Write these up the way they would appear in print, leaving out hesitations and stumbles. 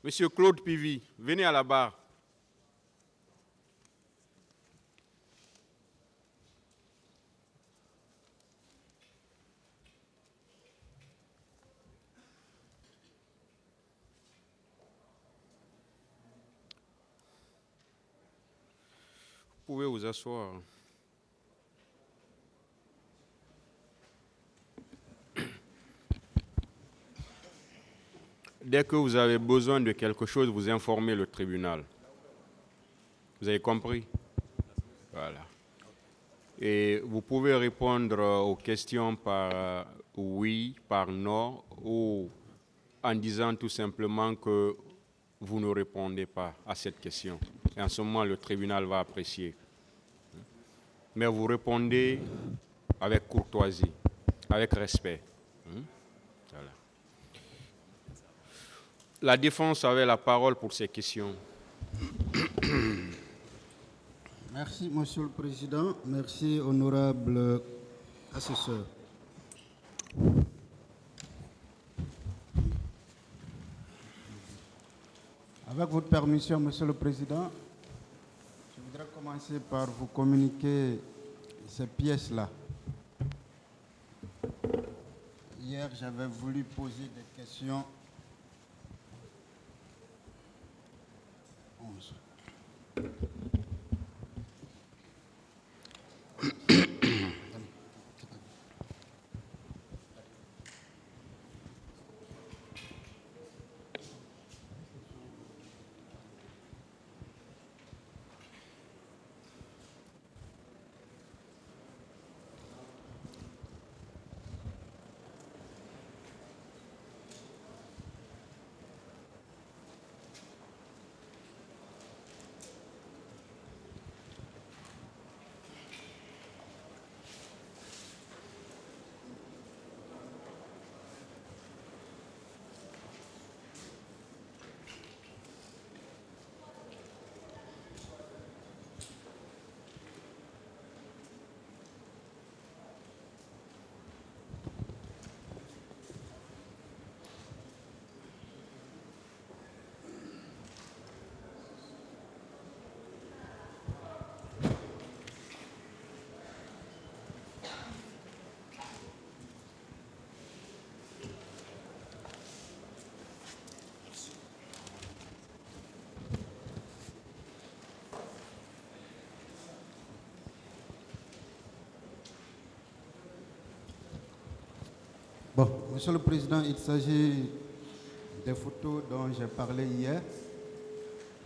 Monsieur Claude Pivy, venez à la barre. Vous pouvez vous asseoir. Dès que vous avez besoin de quelque chose, vous informez le tribunal. Vous avez compris? Voilà. Et vous pouvez répondre aux questions par oui, par non, ou en disant tout simplement que vous ne répondez pas à cette question. Et en ce moment, le tribunal va apprécier. Mais vous répondez avec courtoisie, avec respect. Voilà. La défense avait la parole pour ces questions. Merci, Monsieur le Président. Merci, honorable assesseur. Avec votre permission, Monsieur le Président, je voudrais commencer par vous communiquer ces pièces-là. Hier, j'avais voulu poser des questions. 11. Bon, Monsieur le Président, il s'agit des photos dont j'ai parlé hier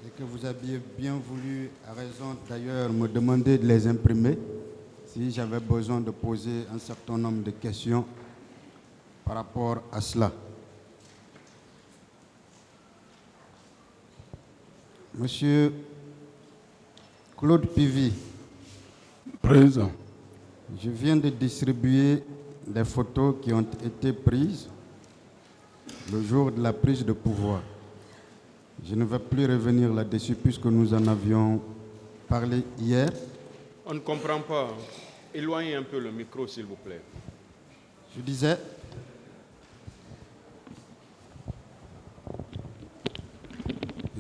et que vous aviez bien voulu, à raison d'ailleurs, me demander de les imprimer si j'avais besoin de poser un certain nombre de questions par rapport à cela. Monsieur Claude Pivy. Président. Je viens de distribuer des photos qui ont été prises le jour de la prise de pouvoir. Je ne vais plus revenir là-dessus puisque nous en avions parlé hier. On ne comprend pas. Éloignez un peu le micro, s'il vous plaît. Je disais,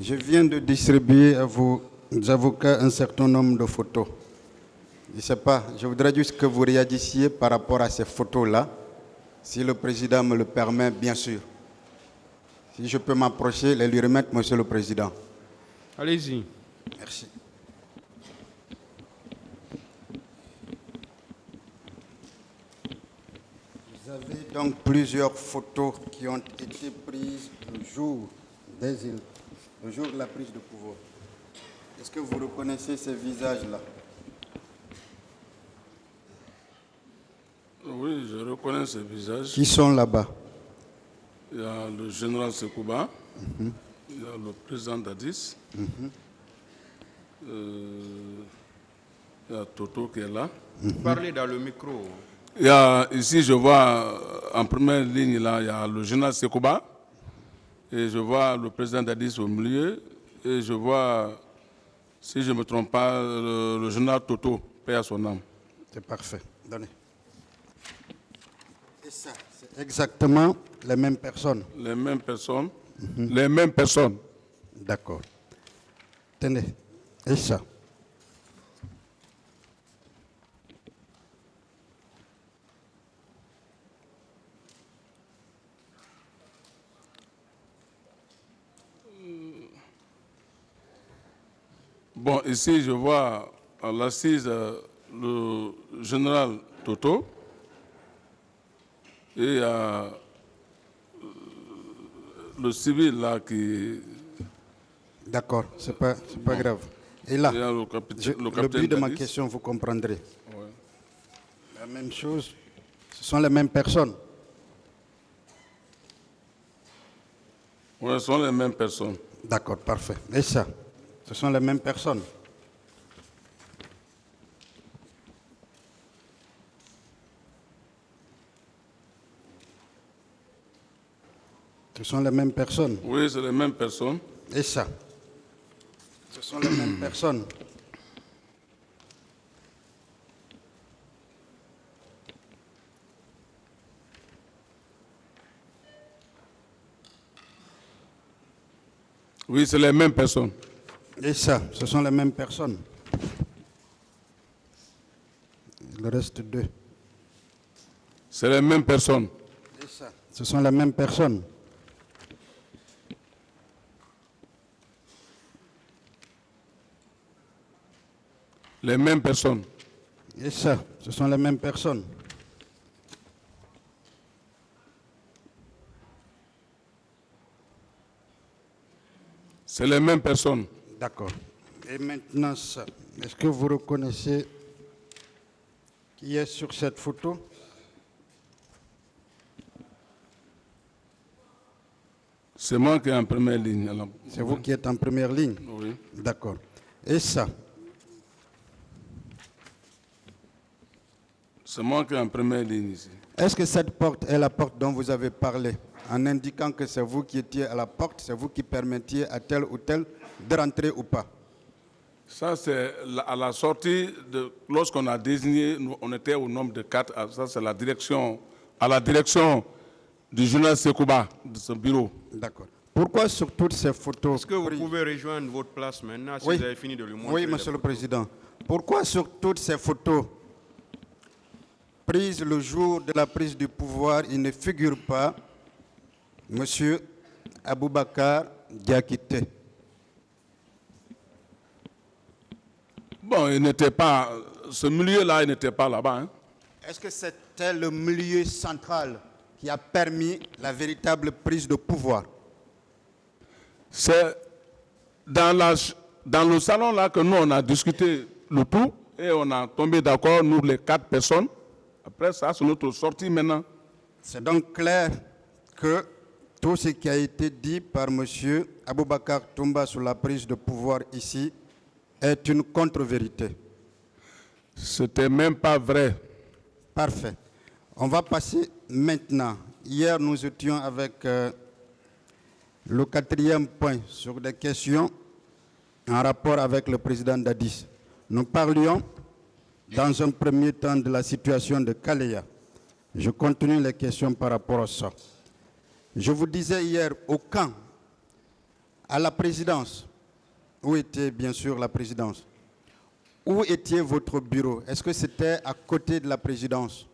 je viens de distribuer à vos avocats un certain nombre de photos. Je ne sais pas, je voudrais juste que vous réagissiez par rapport à ces photos-là, si le Président me le permet, bien sûr. Si je peux m'approcher, les lui remettre, Monsieur le Président. Allez-y. Merci. Vous avez donc plusieurs photos qui ont été prises le jour de la prise de pouvoir. Est-ce que vous reconnaissez ces visages-là? Oui, je reconnais ces visages. Qui sont là-bas? Il y a le général Sekouba, il y a le président Dadis, il y a Toto qui est là. Parlez dans le micro. Il y a, ici, je vois en première ligne, là, il y a le général Sekouba, et je vois le président Dadis au milieu, et je vois, si je ne me trompe pas, le général Toto, paix à son âme. C'est parfait. Donnez. Et ça, c'est exactement les mêmes personnes. Les mêmes personnes. Les mêmes personnes. D'accord. Tenez, et ça. Bon, ici, je vois à l'assise le général Toto et le civil là qui... D'accord, c'est pas grave. Et là, Il y a le le but de ma Dadis. question, vous comprendrez. Ouais. La même chose, ce sont les mêmes personnes. Oui, ce sont les mêmes personnes. D'accord, parfait. Et ça, ce sont les mêmes personnes. Ce sont les mêmes personnes. Oui, c'est les mêmes personnes. Et ça, ce sont les mêmes personnes. Oui, c'est les mêmes personnes. Et ça, ce sont les mêmes personnes. Il reste deux. C'est les mêmes personnes. Et ça, ce sont les mêmes personnes. Les mêmes personnes. Et ça, ce sont les mêmes personnes. C'est les mêmes personnes. D'accord. Et maintenant, ça, est-ce que vous reconnaissez qui est sur cette photo? C'est moi qui est en première ligne. Alors, C'est vous qui êtes en première ligne? oui. D'accord. Et ça? C'est moi qui est en première ligne ici. Est-ce que cette porte est la porte dont vous avez parlé, en indiquant que c'est vous qui étiez à la porte, c'est vous qui permettiez à tel ou tel de rentrer ou pas? Ça, c'est à la sortie, lorsqu'on a désigné, on était au nombre de 4. Ça, c'est la direction, à la direction du journal Sekouba, de ce bureau. D'accord. Pourquoi sur toutes ces photos... Est-ce que vous pouvez rejoindre votre place maintenant si Oui. vous avez fini de lui montrer? Oui, Monsieur le Président. Pourquoi sur toutes ces photos prises le jour de la prise du pouvoir, il ne figure pas Monsieur Aboubakar Diakité? Bon, il n'était pas, ce milieu-là, il n'était pas là-bas. Hein. Est-ce que c'était le milieu central qui a permis la véritable prise de pouvoir? C'est dans le salon là que nous, on a discuté le tout et on a tombé d'accord, nous les 4 personnes. Après ça, c'est notre sortie maintenant. C'est donc clair que tout ce qui a été dit par M. Aboubakar Toumba sur la prise de pouvoir ici est une contre-vérité. C'était même pas vrai. Parfait. On va passer maintenant. Hier, nous étions avec le 4e point sur des questions en rapport avec le président Dadis. Nous parlions dans un premier temps de la situation de Kaleya. Je continue les questions par rapport à ça. Je vous disais hier au camp, à la présidence, où était bien sûr la présidence? Où était votre bureau? Est-ce que c'était à côté de la présidence?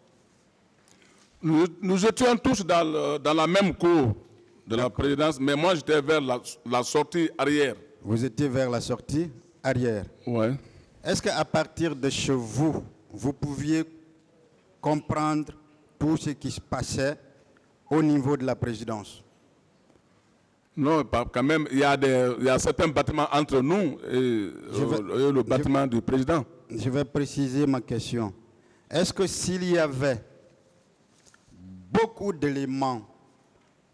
Nous étions tous dans la même cour de la présidence, mais moi j'étais vers la sortie arrière. Vous étiez vers la sortie arrière. Ouais. Est-ce qu'à partir de chez vous, vous pouviez comprendre tout ce qui se passait au niveau de la présidence? Non, quand même, il y a certains bâtiments entre nous et le bâtiment du président. Je vais préciser ma question. Est-ce que s'il y avait beaucoup d'éléments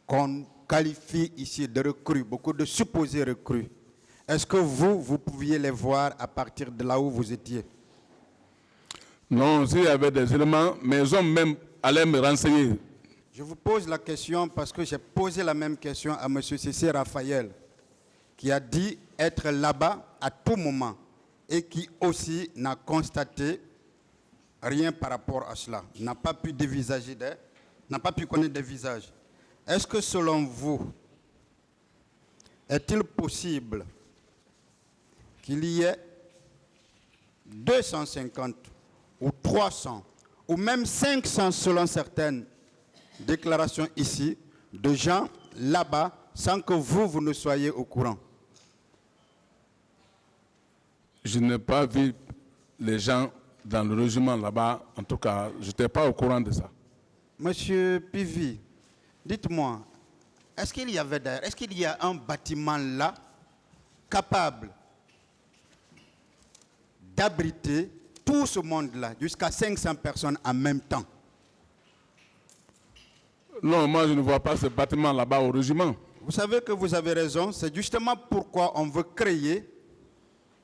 qu'on qualifie ici de recrues, beaucoup de supposés recrues, est-ce que vous pouviez les voir à partir de là où vous étiez? Non, s'il y avait des éléments, mes hommes même allaient me renseigner. Je vous pose la question parce que j'ai posé la même question à M. Cissé Raphaël, qui a dit être là-bas à tout moment et qui aussi n'a constaté rien par rapport à cela, n'a pas pu dévisager n'a pas pu connaître des visages. Est-ce que selon vous, est-il possible qu'il y ait 250 ou 300 ou même 500 selon certaines déclarations ici de gens là-bas sans que vous ne soyez au courant? Je n'ai pas vu les gens dans le régiment là-bas. En tout cas, je n'étais pas au courant de ça. Monsieur Pivi, dites-moi, est-ce qu'il y a un bâtiment là capable d'abriter tout ce monde-là, jusqu'à 500 personnes en même temps? Non, moi je ne vois pas ce bâtiment là-bas au régiment. Vous savez que vous avez raison, c'est justement pourquoi on veut créer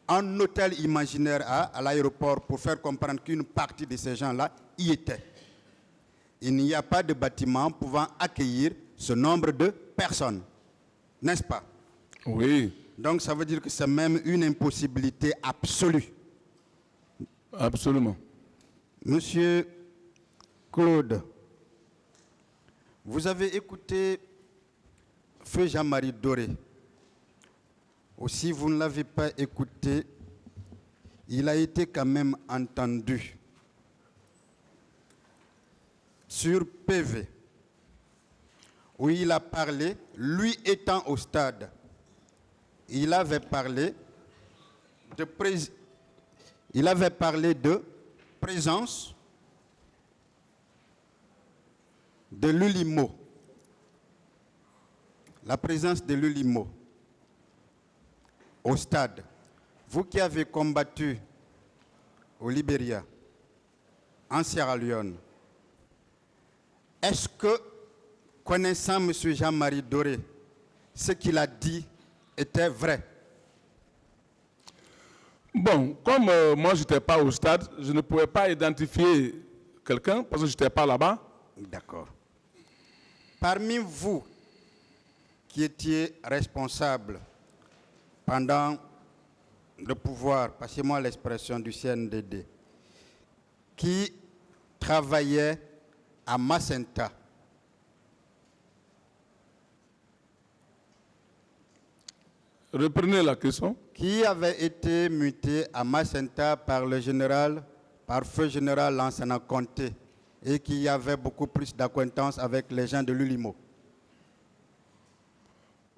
un hôtel imaginaire à l'aéroport pour faire comprendre qu'une partie de ces gens-là y était. Il n'y a pas de bâtiment pouvant accueillir ce nombre de personnes, n'est-ce pas? Oui. Donc ça veut dire que c'est même une impossibilité absolue. Absolument. Monsieur Claude, vous avez écouté Feu Jean-Marie Doré. Aussi, vous ne l'avez pas écouté, il a été quand même entendu sur PV, où il a parlé, lui étant au stade, il avait parlé de présence de l'ULIMO, la présence de l'ULIMO au stade. Vous qui avez combattu au Libéria, en Sierra Leone, est-ce que, connaissant M. Jean-Marie Doré, ce qu'il a dit était vrai? Bon, comme moi je n'étais pas au stade, je ne pouvais pas identifier quelqu'un parce que je n'étais pas là-bas. D'accord. Parmi vous qui étiez responsable pendant le pouvoir, passez-moi l'expression du CNDD, qui travaillait à Macenta, Reprenez la question. qui avait été muté à Macenta par feu général Lansana Conté, et qui avait beaucoup plus d'acquaintance avec les gens de l'ULIMO?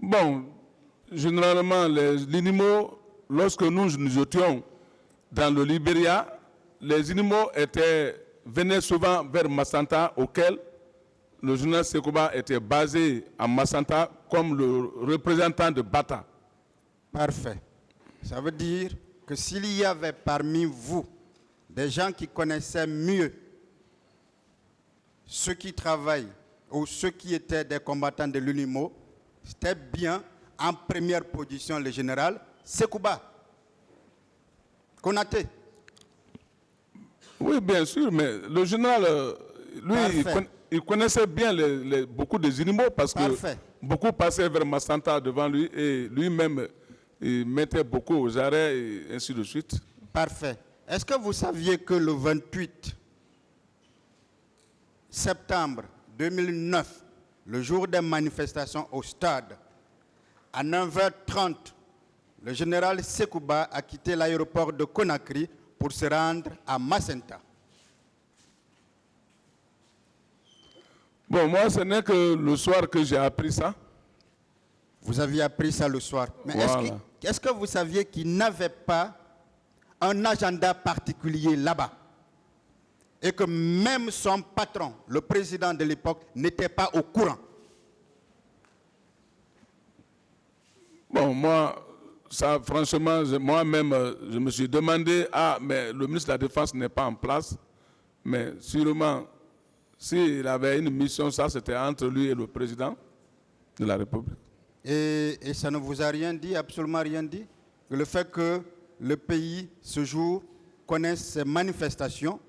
Bon, généralement, les INIMO, lorsque nous étions dans le Libéria, les INIMO venaient souvent vers Macenta, auquel le général Sekouba était basé à Macenta comme le représentant de Bata. Parfait. Ça veut dire que s'il y avait parmi vous des gens qui connaissaient mieux ceux qui travaillent ou ceux qui étaient des combattants de l'UNIMO, c'était bien en première position le général Sekouba Konaté. Oui, bien sûr, mais le général, lui, il connaissait bien beaucoup des INIMO parce que beaucoup passaient vers Macenta devant lui et lui-même, il mettait beaucoup aux arrêts et ainsi de suite. Parfait. Est-ce que vous saviez que le 28 septembre 2009, le jour des manifestations au stade, à 9h30, le général Sekouba a quitté l'aéroport de Conakry pour se rendre à Macenta? Bon, moi, ce n'est que le soir que j'ai appris ça. Vous aviez appris ça le soir. Mais voilà. Est-ce que vous saviez qu'il n'avait pas un agenda particulier là-bas? Et que même son patron, le président de l'époque, n'était pas au courant? Bon, moi, ça, franchement, moi-même, je me suis demandé, mais le ministre de la Défense n'est pas en place. Mais sûrement, s'il avait une mission, ça, c'était entre lui et le président de la République. Et ça ne vous a rien dit, absolument rien dit? Que le fait que le pays, ce jour, connaisse ces manifestations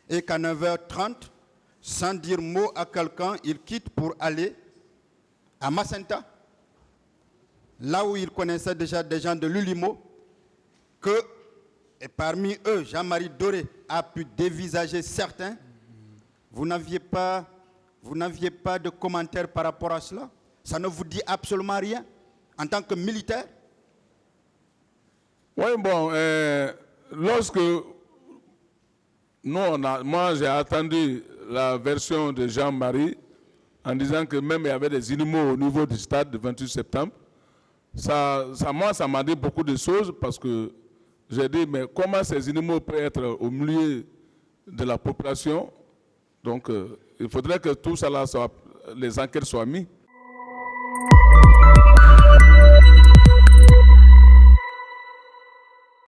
et qu'à 9h30, sans dire mot à quelqu'un, il quitte pour aller à Macenta, là où il connaissait déjà des gens de l'ULIMO, et parmi eux, Jean-Marie Doré a pu dévisager certains. Vous n'aviez pas de commentaires par rapport à cela? Ça ne vous dit absolument rien? en tant que militaire? Oui, bon, lorsque moi j'ai attendu la version de Jean-Marie en disant que même il y avait des inhumations au niveau du stade du 28 septembre. Ça m'a dit beaucoup de choses parce que j'ai dit, mais comment ces inhumations peuvent être au milieu de la population? Donc, il faudrait que tout ça, là, les enquêtes soient mises.